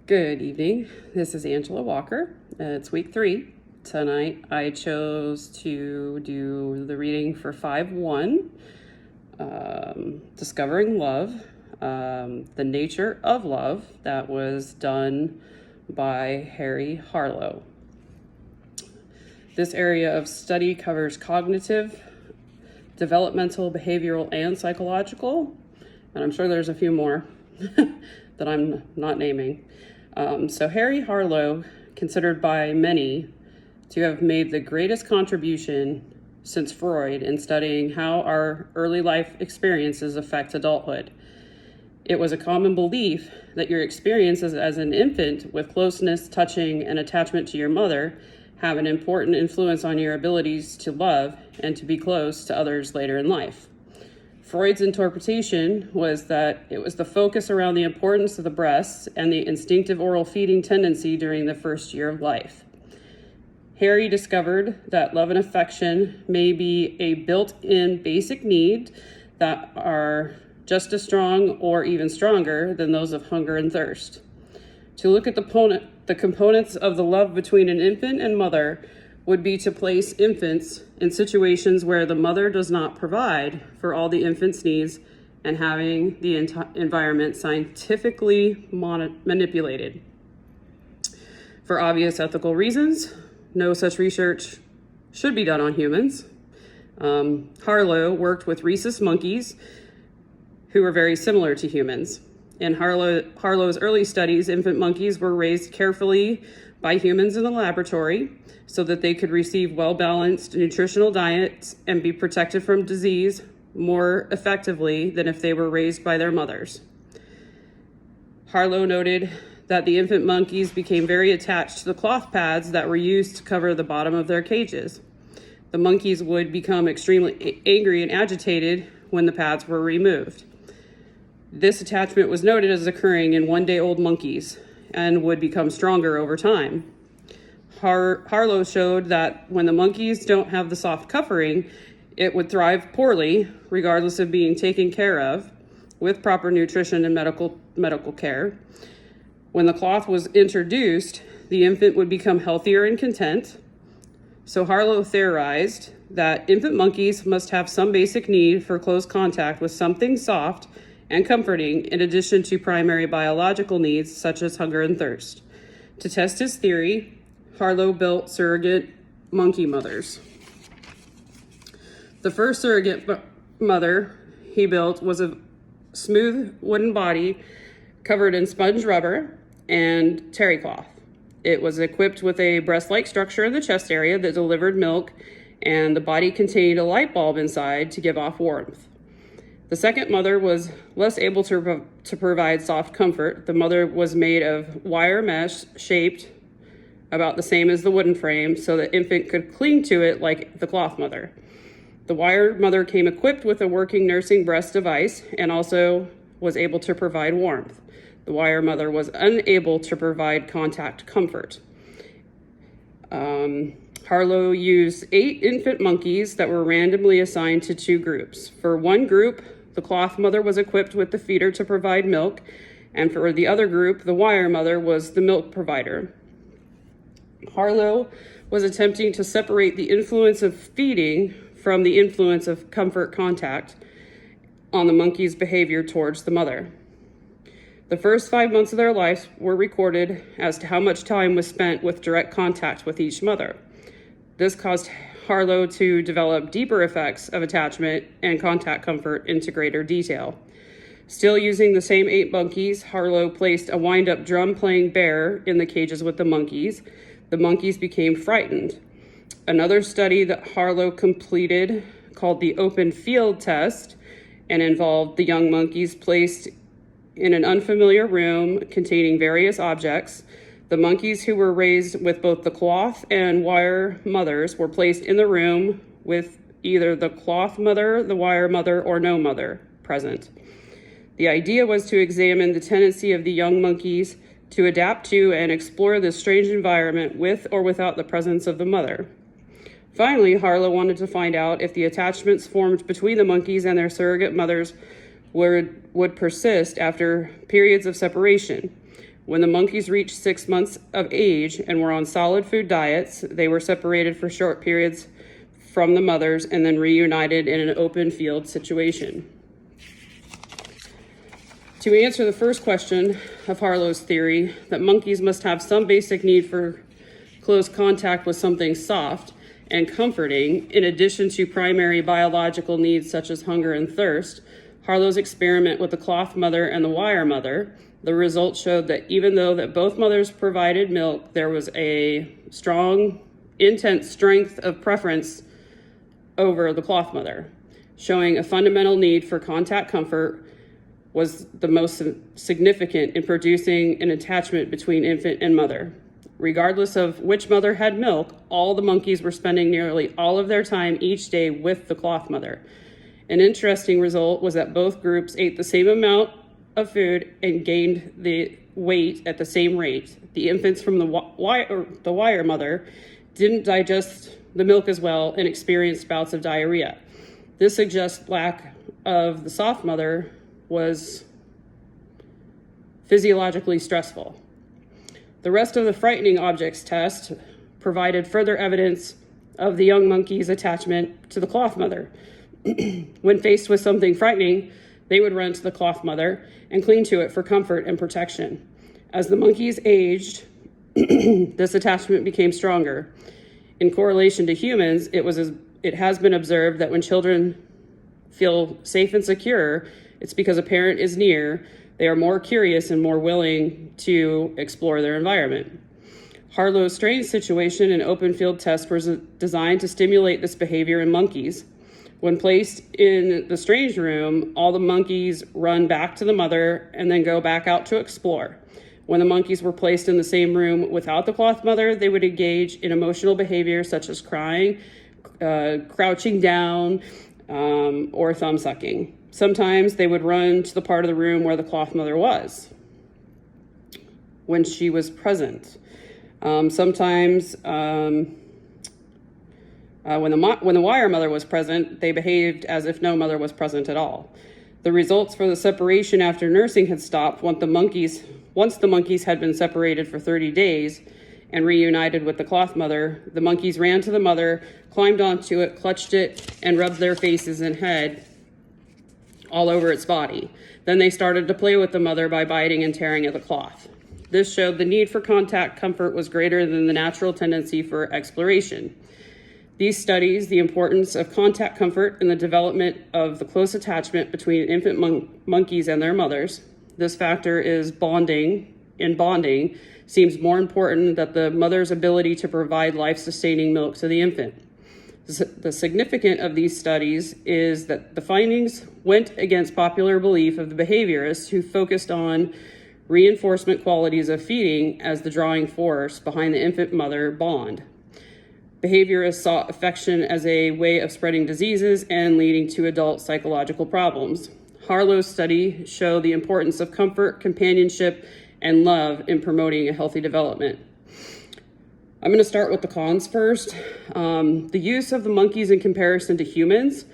Good evening. This is Angela Walker. It's week 3. Tonight I chose to do the reading for 5-1, Discovering Love, the Nature of Love, that was done by Harry Harlow. This area of study covers cognitive, developmental, behavioral, and psychological, and I'm sure there's a few more that I'm not naming. So Harry Harlow, considered by many to have made the greatest contribution since Freud in studying how our early life experiences affect adulthood. It was a common belief that your experiences as an infant with closeness, touching, and attachment to your mother have an important influence on your abilities to love and to be close to others later in life. Freud's interpretation was that it was the focus around the importance of the breasts and the instinctive oral feeding tendency during the first year of life. Harry discovered that love and affection may be a built-in basic need that are just as strong or even stronger than those of hunger and thirst. To look at the components of the love between an infant and mother would be to place infants in situations where the mother does not provide for all the infant's needs and having the environment scientifically manipulated. For obvious ethical reasons, no such research should be done on humans. Harlow worked with rhesus monkeys who were very similar to humans. In Harlow's early studies, infant monkeys were raised carefully by humans in the laboratory so that they could receive well-balanced nutritional diets and be protected from disease more effectively than if they were raised by their mothers. Harlow noted that the infant monkeys became very attached to the cloth pads that were used to cover the bottom of their cages. The monkeys would become extremely angry and agitated when the pads were removed. This attachment was noted as occurring in one-day-old monkeys and would become stronger over time. Harlow showed that when the monkeys don't have the soft covering, it would thrive poorly, regardless of being taken care of with proper nutrition and medical care. When the cloth was introduced, the infant would become healthier and content. So Harlow theorized that infant monkeys must have some basic need for close contact with something soft and comforting, in addition to primary biological needs such as hunger and thirst. To test his theory, Harlow built surrogate monkey mothers. The first surrogate mother he built was a smooth wooden body covered in sponge rubber and terry cloth. It was equipped with a breast-like structure in the chest area that delivered milk, and the body contained a light bulb inside to give off warmth. The second mother was less able to provide soft comfort. The mother was made of wire mesh shaped about the same as the wooden frame so the infant could cling to it like the cloth mother. The wire mother came equipped with a working nursing breast device and also was able to provide warmth. The wire mother was unable to provide contact comfort. Harlow used 8 infant monkeys that were randomly assigned to 2 groups. For one group, the cloth mother was equipped with the feeder to provide milk, and for the other group, the wire mother was the milk provider. Harlow was attempting to separate the influence of feeding from the influence of comfort contact on the monkey's behavior towards the mother. The first 5 months of their lives were recorded as to how much time was spent with direct contact with each mother. This caused Harlow to develop deeper effects of attachment and contact comfort into greater detail. Still using the same 8 monkeys, Harlow placed a wind-up drum-playing bear in the cages with the monkeys. The monkeys became frightened. Another study that Harlow completed, called the open field test, and involved the young monkeys placed in an unfamiliar room containing various objects. The monkeys who were raised with both the cloth and wire mothers were placed in the room with either the cloth mother, the wire mother, or no mother present. The idea was to examine the tendency of the young monkeys to adapt to and explore this strange environment with or without the presence of the mother. Finally, Harlow wanted to find out if the attachments formed between the monkeys and their surrogate mothers would persist after periods of separation. When the monkeys reached 6 months of age and were on solid food diets, they were separated for short periods from the mothers and then reunited in an open field situation. To answer the first question of Harlow's theory, that monkeys must have some basic need for close contact with something soft and comforting, in addition to primary biological needs such as hunger and thirst, Harlow's experiment with the cloth mother and the wire mother, the results showed that even though that both mothers provided milk, there was a strong, intense strength of preference over the cloth mother, showing a fundamental need for contact comfort was the most significant in producing an attachment between infant and mother. Regardless of which mother had milk, all the monkeys were spending nearly all of their time each day with the cloth mother. An interesting result was that both groups ate the same amount of food and gained the weight at the same rate. The infants from the wire mother didn't digest the milk as well and experienced bouts of diarrhea. This suggests lack of the soft mother was physiologically stressful. The rest of the frightening objects test provided further evidence of the young monkey's attachment to the cloth mother. When faced with something frightening, they would run to the cloth mother and cling to it for comfort and protection. As the monkeys aged, this attachment became stronger. In correlation to humans, it has been observed that when children feel safe and secure, it's because a parent is near. They are more curious and more willing to explore their environment. Harlow's strange situation and open field test was designed to stimulate this behavior in monkeys. When placed in the strange room, all the monkeys run back to the mother and then go back out to explore. When the monkeys were placed in the same room without the cloth mother, they would engage in emotional behavior such as crying, crouching down, or thumb sucking. Sometimes they would run to the part of the room where the cloth mother was when she was present. Sometimes when the wire mother was present, they behaved as if no mother was present at all. The results for the separation after nursing had stopped once the monkeys had been separated for 30 days and reunited with the cloth mother. The monkeys ran to the mother, climbed onto it, clutched it, and rubbed their faces and head all over its body. Then they started to play with the mother by biting and tearing at the cloth. This showed the need for contact comfort was greater than the natural tendency for exploration. These studies the importance of contact comfort in the development of the close attachment between infant monkeys and their mothers. This factor is bonding seems more important than the mother's ability to provide life-sustaining milk to the infant. The significance of these studies is that the findings went against popular belief of the behaviorists who focused on reinforcement qualities of feeding as the drawing force behind the infant-mother bond. Behaviorists saw affection as a way of spreading diseases and leading to adult psychological problems. Harlow's study showed the importance of comfort, companionship, and love in promoting a healthy development. I'm going to start with the cons first. The use of the monkeys in comparison to humans,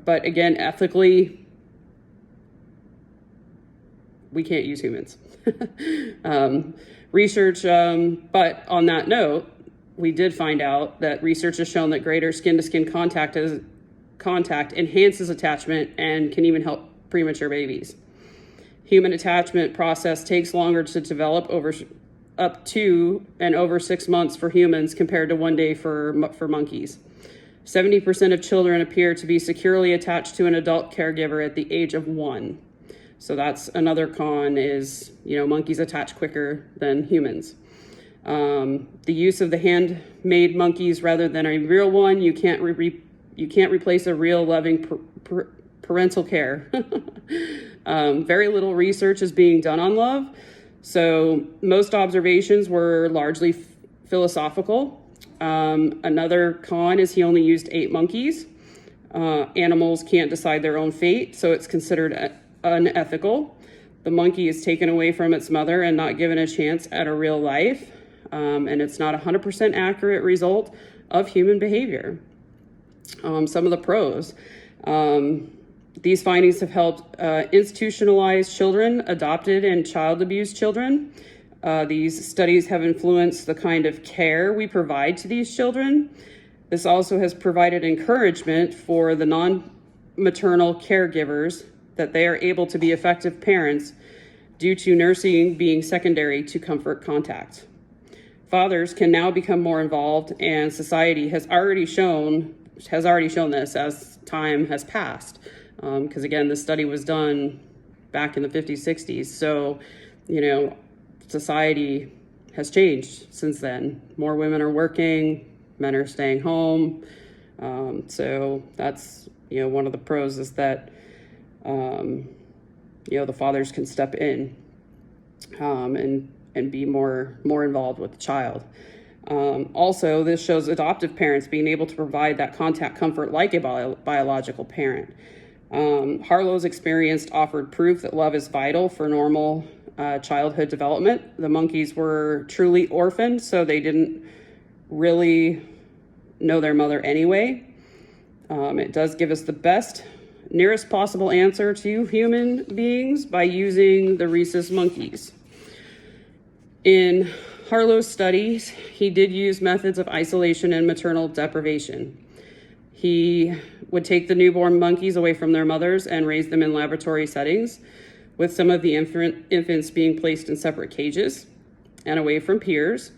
but again, ethically, we can't use humans. Research, but on that note, we did find out that research has shown that greater skin-to-skin contact enhances attachment and can even help premature babies. Human attachment process takes longer to develop up to and over 6 months for humans compared to 1 day for monkeys. 70% of children appear to be securely attached to an adult caregiver at the age of 1. So that's another con is, monkeys attach quicker than humans. The use of the handmade monkeys rather than a real one, you can't replace a real loving parental care. Very little research is being done on love. So most observations were largely philosophical. Another con is he only used 8 monkeys. Animals can't decide their own fate, so it's considered unethical. The monkey is taken away from its mother and not given a chance at a real life. And it's not 100% accurate result of human behavior. Some of the pros. These findings have helped institutionalize children, adopted and child abused children. These studies have influenced the kind of care we provide to these children. This also has provided encouragement for the non-maternal caregivers that they are able to be effective parents due to nursing being secondary to comfort contact. Fathers can now become more involved, and society has already shown this as time has passed. Because again, this study was done back in the 50s, 60s. So, society has changed since then. More women are working, men are staying home. So that's, one of the pros is that, the fathers can step in and be more involved with the child. Also, this shows adoptive parents being able to provide that contact comfort like a biological parent. Harlow's experience offered proof that love is vital for normal childhood development. The monkeys were truly orphaned, so they didn't really know their mother anyway. It does give us the nearest possible answer to human beings by using the rhesus monkeys. In Harlow's studies, he did use methods of isolation and maternal deprivation. He would take the newborn monkeys away from their mothers and raise them in laboratory settings, with some of the infants being placed in separate cages and away from peers.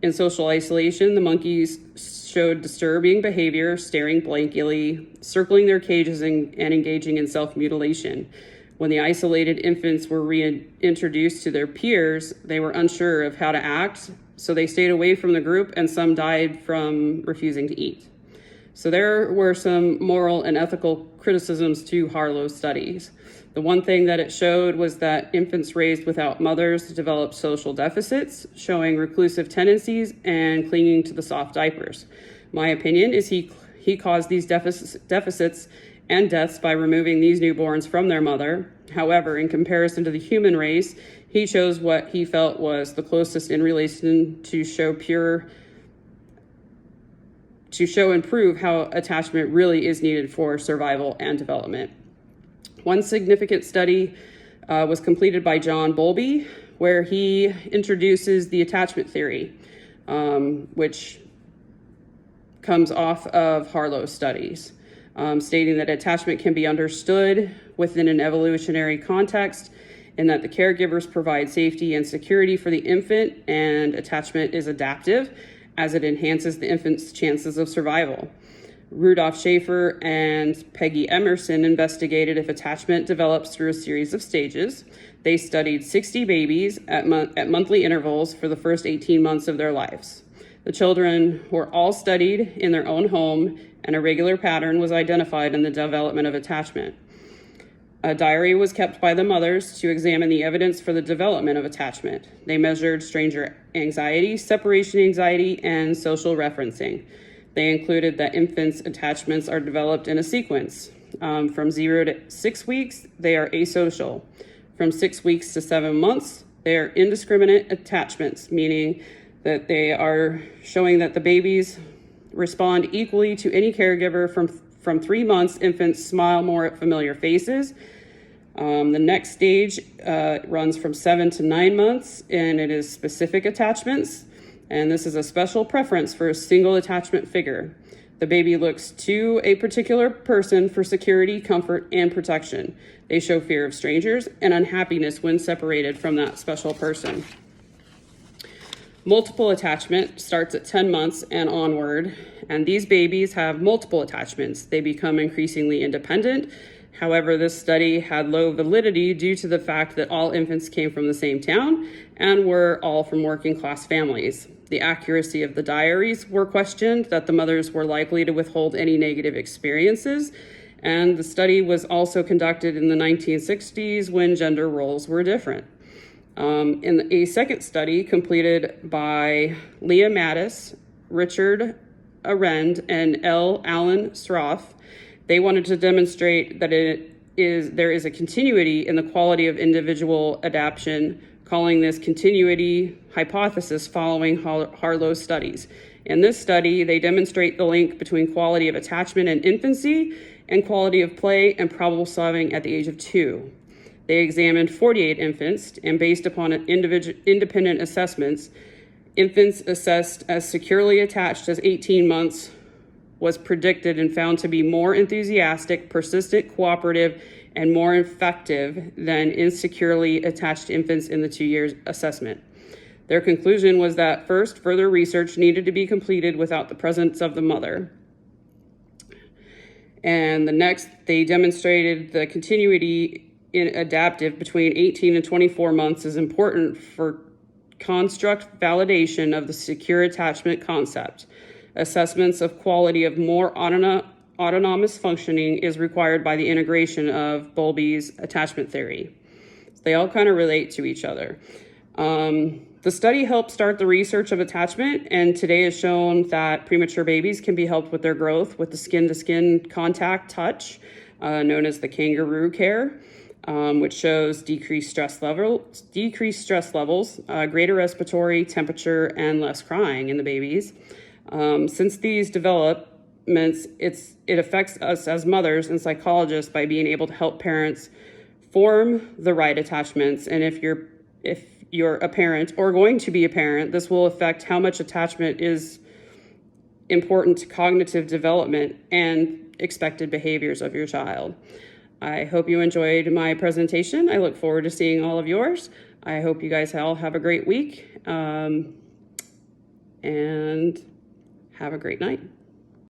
In social isolation, the monkeys showed disturbing behavior, staring blankly, circling their cages, and engaging in self-mutilation. When the isolated infants were reintroduced to their peers, they were unsure of how to act, so they stayed away from the group, and some died from refusing to eat. So there were some moral and ethical criticisms to Harlow's studies. The one thing that it showed was that infants raised without mothers developed social deficits, showing reclusive tendencies and clinging to the soft diapers. My opinion is he caused these deficits and deaths by removing these newborns from their mother. However, in comparison to the human race, he chose what he felt was the closest in relation to show and prove how attachment really is needed for survival and development. One significant study was completed by John Bowlby, where he introduces the attachment theory, which comes off of Harlow's studies, stating that attachment can be understood within an evolutionary context, and that the caregivers provide safety and security for the infant, and attachment is adaptive as it enhances the infant's chances of survival. Rudolph Schaefer and Peggy Emerson investigated if attachment develops through a series of stages. They studied 60 babies at monthly intervals for the first 18 months of their lives. The children were all studied in their own home, and a regular pattern was identified in the development of attachment. A diary was kept by the mothers to examine the evidence for the development of attachment. They measured stranger anxiety, separation anxiety, and social referencing. They included that infants' attachments are developed in a sequence. From 0 to 6 weeks, they are asocial. From 6 weeks to 7 months, they are indiscriminate attachments, meaning that they are showing that the babies respond equally to any caregiver. From 3 months, infants smile more at familiar faces. The next stage runs from 7 to 9 months, and it is specific attachments. And this is a special preference for a single attachment figure. The baby looks to a particular person for security, comfort, and protection. They show fear of strangers and unhappiness when separated from that special person. Multiple attachment starts at 10 months and onward, and these babies have multiple attachments. They become increasingly independent. However, this study had low validity due to the fact that all infants came from the same town and were all from working class families. The accuracy of the diaries were questioned, that the mothers were likely to withhold any negative experiences, and the study was also conducted in the 1960s when gender roles were different. In a second study completed by Leah Mattis, Richard Arend, and L. Alan Sroff, they wanted to demonstrate that there is a continuity in the quality of individual adaptation, calling this continuity hypothesis following Harlow's studies. In this study, they demonstrate the link between quality of attachment in infancy and quality of play and problem solving at the age of 2. They examined 48 infants, and based upon independent assessments, infants assessed as securely attached as 18 months was predicted and found to be more enthusiastic, persistent, cooperative, and more effective than insecurely attached infants in the 2 years assessment. Their conclusion was that first, further research needed to be completed without the presence of the mother. And the next, they demonstrated the continuity in adaptive between 18 and 24 months is important for construct validation of the secure attachment concept. Assessments of quality of more autonomous functioning is required by the integration of Bowlby's attachment theory. So they all kind of relate to each other. The study helped start the research of attachment, and today has shown that premature babies can be helped with their growth with the skin-to-skin contact touch, known as the kangaroo care, which shows decreased stress levels, greater respiratory temperature, and less crying in the babies. Since these developments, it affects us as mothers and psychologists by being able to help parents form the right attachments. And if you're a parent or going to be a parent, this will affect how much attachment is important to cognitive development and expected behaviors of your child. I hope you enjoyed my presentation. I look forward to seeing all of yours. I hope you guys all have a great week and have a great night.